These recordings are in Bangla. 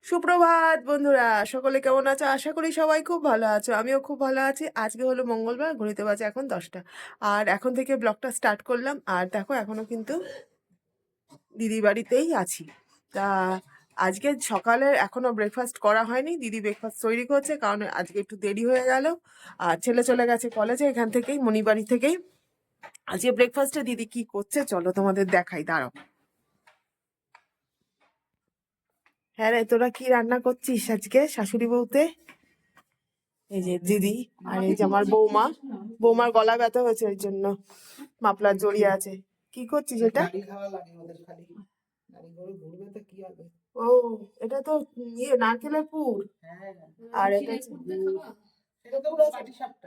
সুপ্রভাত বন্ধুরা, সকলে কেমন আছো? আশা করি সবাই খুব ভালো আছো। আমিও খুব ভালো আছি। আজকে হলো মঙ্গলবার, ঘড়িতে বাজে এখন 10টা। আর এখন থেকে ব্লগটা স্টার্ট করলাম। আর দেখো এখনো কিন্তু দিদি বাড়িতেই আছি। তা আজকে সকালে এখনো ব্রেকফাস্ট করা হয়নি। দিদি ব্রেকফাস্ট তৈরি করছে, কারণ আজকে একটু দেরি হয়ে গেল। আর ছেলে চলে গেছে কলেজে, এখান থেকেই মণিবাড়ি থেকেই। আজকে ব্রেকফাস্টে দিদি কি করছে চলো তোমাদের দেখাই, দাঁড়াও। হ্যাঁ রে, তোরা কি রান্না করছিস আজকে শাশুড়ি বউতে? এই যে দিদি, আর এই যে আমার বৌমা। বৌমার গলা ব্যথা হয়েছে, ওই জন্য মাফলার জড়িয়ে আছে। কি করছিস এটা? ও, এটা তো ইয়ে নারকেলের পুর। আর এটা পাটিসাপটা।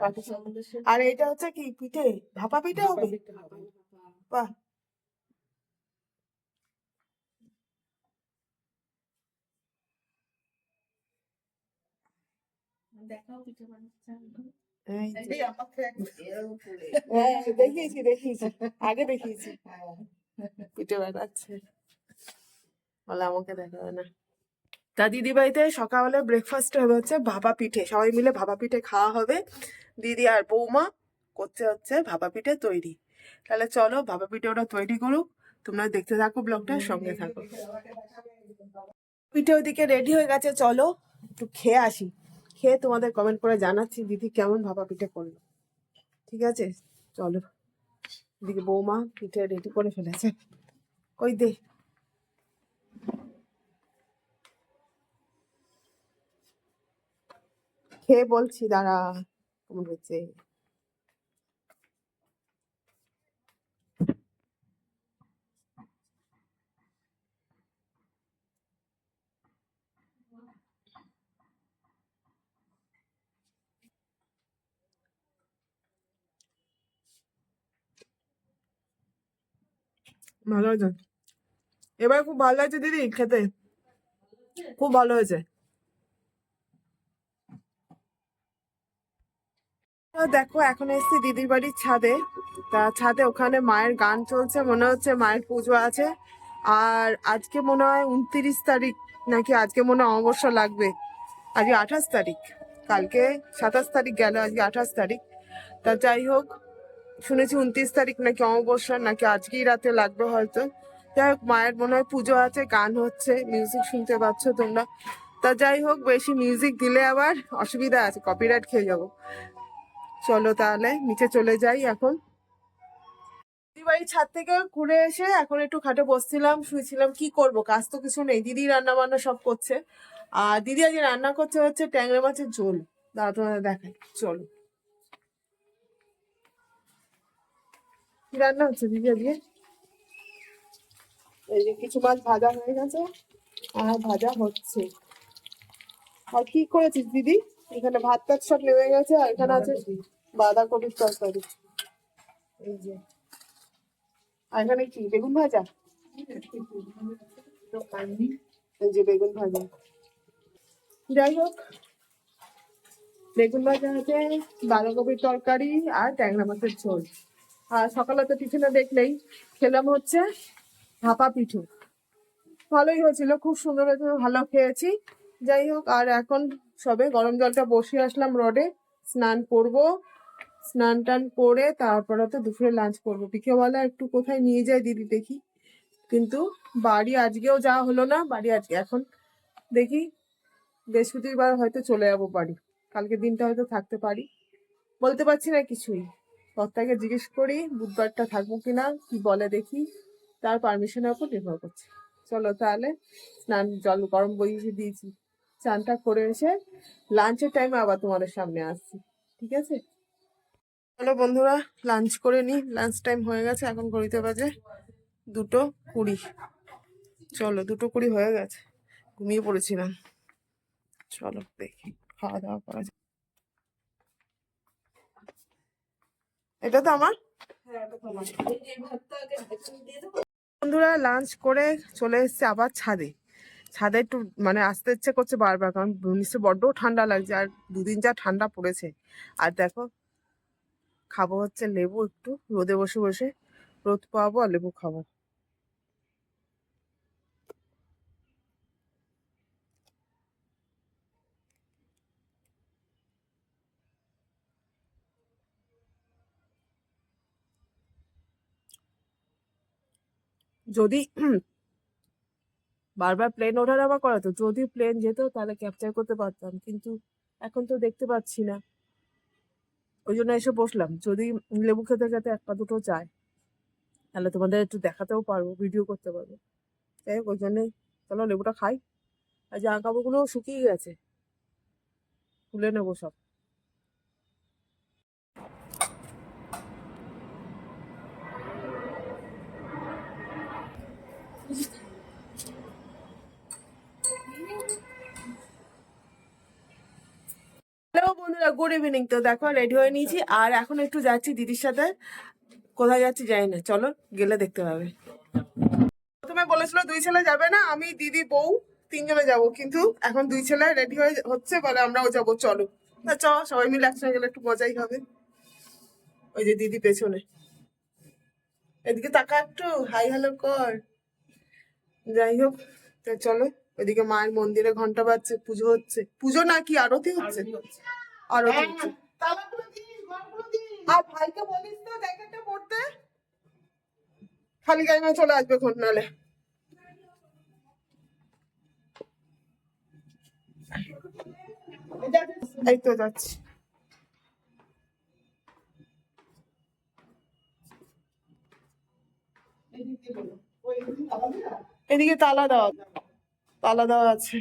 আর এটা হচ্ছে কি পিঠে? ভাপা পিঠে হবে? বাহ। এই যে। হ্যাঁ, দেখিয়েছি দেখিয়েছি, আগে দেখিয়েছি। পিঠে বানাচ্ছে, বলে আমাকে দেখাবে না। তা দিদি বাড়িতে সকালে ব্রেকফাস্ট হবে হচ্ছে ভাপা পিঠে, সবাই মিলে ভাপা পিঠে খাওয়া হবে। দিদি আর বৌমা করছে হচ্ছে ভাপা পিঠে তৈরি। তাহলে চলো ভাপা পিঠে ওরা তৈরি করুক, তোমরা দেখতে থাকো, ব্লগটার সঙ্গে থাকো। পিঠে ওইদিকে রেডি হয়ে গেছে, চলো একটু খেয়ে আসি। খেয়ে তোমাদের কমেন্ট করে জানাচ্ছি দিদি কেমন ভাপা পিঠে করলো। ঠিক আছে, চলো। দিদি বৌমা পিঠে রেডি করে ফেলেছে, কই দে। খেয়ে বলছি, দাঁড়া কেমন হচ্ছে। ভালো হয়েছে, এবার খুব ভালো হয়েছে দিদি খেতে, খুব ভালো হয়েছে। তো দেখো এখন এসেছি দিদির বাড়ির ছাদে। তা ছাদে ওখানে মায়ের গান চলছে, মনে হচ্ছে মায়ের পুজো আছে। আর আজকে মনে হয় 29 তারিখ, নাকি আজকে মনে হয় অমাবস্যা লাগবে। আজকে 28 তারিখ, কালকে 27 তারিখ গেল, আজকে 28 তারিখ। তা যাই হোক, শুনেছি 29 তারিখ নাকি অমাবস্যা, নাকি আজকেই রাতে লাগবে হয়তো। যাই হোক, মায়ের মনে হয় পুজো আছে, গান হচ্ছে, মিউজিক শুনতে পাচ্ছ তোমরা। তা যাই হোক, বেশি মিউজিক দিলে আবার অসুবিধা আছে, কপিরাইট খেয়ে যাবো। চলো তাহলে নিচে চলে যাই এখন। দিদি বাড়ির ছাদ থেকে ঘুরে এসে এখন একটু খাটে বসছিলাম, শুয়েছিলাম। কি করব, কাজ তো কিছু নেই, দিদি রান্না বান্না সব করছে। আর দিদি আজকে রান্না করছে হচ্ছে ট্যাংরা মাছের ঝোল। দাঁড়া তোমাদের দেখাই, চলো। কি রান্না হচ্ছে দিদি আজকে? এই যে কিছু মাছ ভাজা হয়ে গেছে, আর ভাজা হচ্ছে। আর কি করেছিস দিদি? এখানে ভাত টাত সব নেমে গেছে, আর এখানে আছে বাঁধাকপির তরকারি। এই যে, আর এখানে কি বেগুন ভাজা? এই যে বেগুন ভাজা। যাই হোক, বেগুন ভাজা আছে, বাঁধাকপির তরকারি, আর ট্যাংরা মাছের ঝোল। আর সকালে তো টিফিনে দেখলেই খেলাম হচ্ছে ভাপা পিঠে। ভালোই হয়েছিল, খুব সুন্দর হয়েছিল, ভালো খেয়েছি। যাই হোক, আর এখন সবে গরম জলটা বসিয়ে আসলাম রডে, স্নান করব। স্নান টান করে তারপরে তো দুপুরে লাঞ্চ করবো। বিকেলবেলা একটু কোথায় নিয়ে যায় দিদি দেখি, কিন্তু বাড়ি আজকেও যাওয়া হলো না। বাড়ি আজকে এখন দেখি বৃহস্পতিবার হয়তো চলে যাবো বাড়ি, কালকে দিনটা হয়তো থাকতে পারি, বলতে পারছি না কিছুই। কর্তাকে জিজ্ঞেস করি বুধবারটা থাকবো কিনা, কি বলে দেখি, তার পারমিশনের উপর নির্ভর করছে। চলো তাহলে, স্নান জল গরম বসিয়ে দিয়েছি, স্নানটা করে এসে লাঞ্চের টাইমে আবার তোমাদের সামনে আসছি। ঠিক আছে, চলো বন্ধুরা লাঞ্চ করে নি। লাঞ্চ টাইম হয়ে গেছে, এখন ঘড়িতে বাজে 2:20। চলো, 2:20 হয়ে গেছে, ঘুমিয়ে পড়েছিলাম। চলো দেখি খাওয়া দাওয়া করা যায়। এটা তো আমার। বন্ধুরা লাঞ্চ করে চলে এসেছে আবার ছাদে। ছাদে একটু মানে আসতে ইচ্ছে করছে বারবার, কারণ নিশ্চয় বড্ড ঠান্ডা লাগছে, আর দুদিন যা ঠান্ডা পড়েছে। আর দেখো, খাবো হচ্ছে লেবু, একটু রোদে বসে বসে রোদ পাবো আর লেবু খাবো। যদি বারবার প্লেন ওঠা নামা করাতো, যদি প্লেন যেত তাহলে ক্যাপচার করতে পারতাম, কিন্তু এখন তো দেখতে পাচ্ছি না, ওই জন্য এসে বসলাম। যদি লেবু খেতে খেতে একটা দুটো যায় তাহলে তোমাদের একটু দেখাতেও পারবো, ভিডিও করতে পারবো। যাই হোক, ওই জন্যই চলো লেবুটা খাই। আর জামা কাপড়গুলো শুকিয়ে গেছে, তুলে নেবো সব। হ্যালো বন্ধুরা, গুড ইভিনিং। তো দেখো রেডি হয়ে নিয়েছি, আর এখন একটু যাচ্ছি দিদির সাথে। কোথায় যাচ্ছি জানি না, চলো গেলে দেখতে পাবে। প্রথমে বলেছিল দুই ছেলে যাবে না, আমি দিদি বউ তিনজনে যাব, কিন্তু এখন দুই ছেলে রেডি হয়ে হচ্ছে, বলে আমরাও যাবো, চলো। না চ, সবাই মিলে একসঙ্গে গেলে একটু মজাই হবে। ওই যে দিদি পেছনে, এদিকে তাকা একটু, হাই হ্যালো কর। যাই হোক, তো চলো। ওইদিকে মায়ের মন্দিরে ঘন্টা বাজছে, পুজো হচ্ছে। পুজো না কি আরতি হচ্ছে? আরতি হচ্ছে। আর ভাইকে বলিস তো জ্যাকেটটা পরতে, খালি গায়ে না চলে আসবে ঘন্ট নালে। এই তো যাচ্ছি। এদিকে তালা দেওয়া, তালা দেওয়া আছে।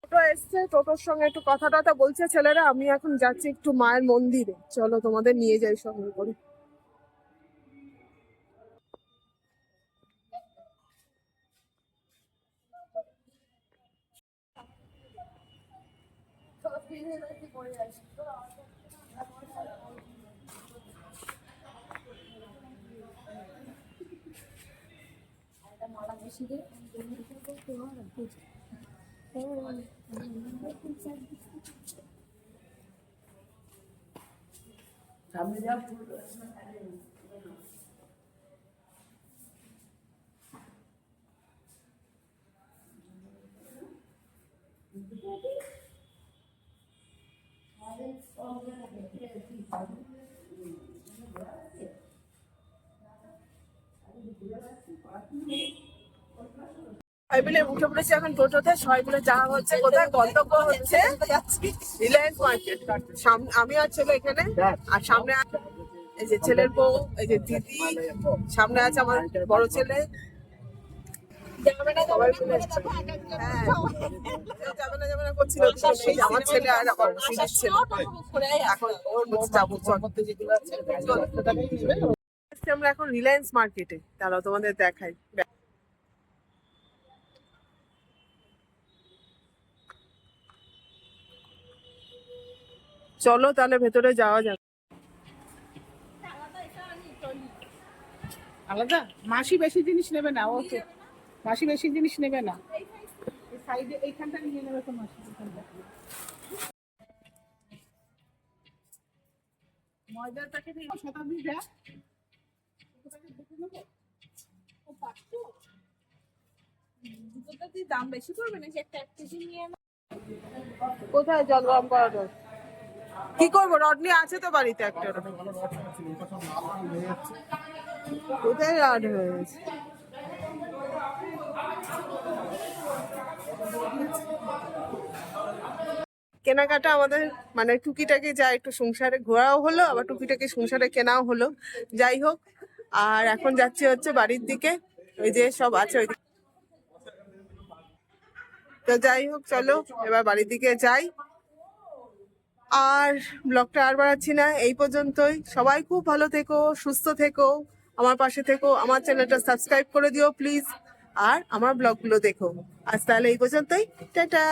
টোটো এসছে, টোটোর সঙ্গে একটু কথা টথা বলছে ছেলেরা। আমি এখন যাচ্ছি একটু মায়ের মন্দিরে, চলো তোমাদের নিয়ে যাই সঙ্গে করে। সবাই মিলে উঠে পড়েছি এখন টোটোতে। সবাই মিলে যাওয়া হচ্ছে কোথায়, গন্তব্য হচ্ছে রিলায়েন্স মার্কেট। আমি আর ছেলে এখানে, আর সামনে এই যে ছেলের বউ, এই যে দিদি, সামনে আছে আমার বড় ছেলে। সবাই মিলে যাবে না করছিল, আমার ছেলে আর আমার দিদির ছেলে। এখন ওর মুখ যাবো, আমরা এখন রিলায়েন্স মার্কেটে। তারাও তোমাদের দেখাই। চলো তাহলে ভেতরে যাওয়া যাক। আলাদা মাসি বেশি জিনিস নেবে না, ওকে মাসি বেশি জিনিস নেবে না, এই সাইডে এইখানটা নিয়ে নেবে তো মাসি। ময়দার প্যাকেট শতাব্দী দেখ, দাম বেশি পড়বে নাকি? একটা 1 কেজি নিয়ে কোথায় জল গরম করাটা? কি করবো, রডনি আছে তো বাড়িতে একটা। কোথায় রড হয়ে গেছে? কেনাকাটা আমাদের মানে টুকিটাকি যা একটু সংসারে ঘোরাও হলো, আবার টুকিটাকি সংসারে কেনাও হলো। যাই হোক, আর এখন যাচ্ছি হচ্ছে বাড়ির দিকে। ওই যে সব আছে ওই, তো যাই হোক চলো এবার বাড়ির দিকে যাই। আর ব্লগটা আর বাড়াচ্ছি না, এই পর্যন্তই। সবাই খুব ভালো থেকো, সুস্থ থেকো, আমার পাশে থেকো, আমার চ্যানেলটা সাবস্ক্রাইব করে দিও প্লিজ, আর আমার ব্লগগুলো দেখো। আজ তাহলে এই পর্যন্তই, টাটা।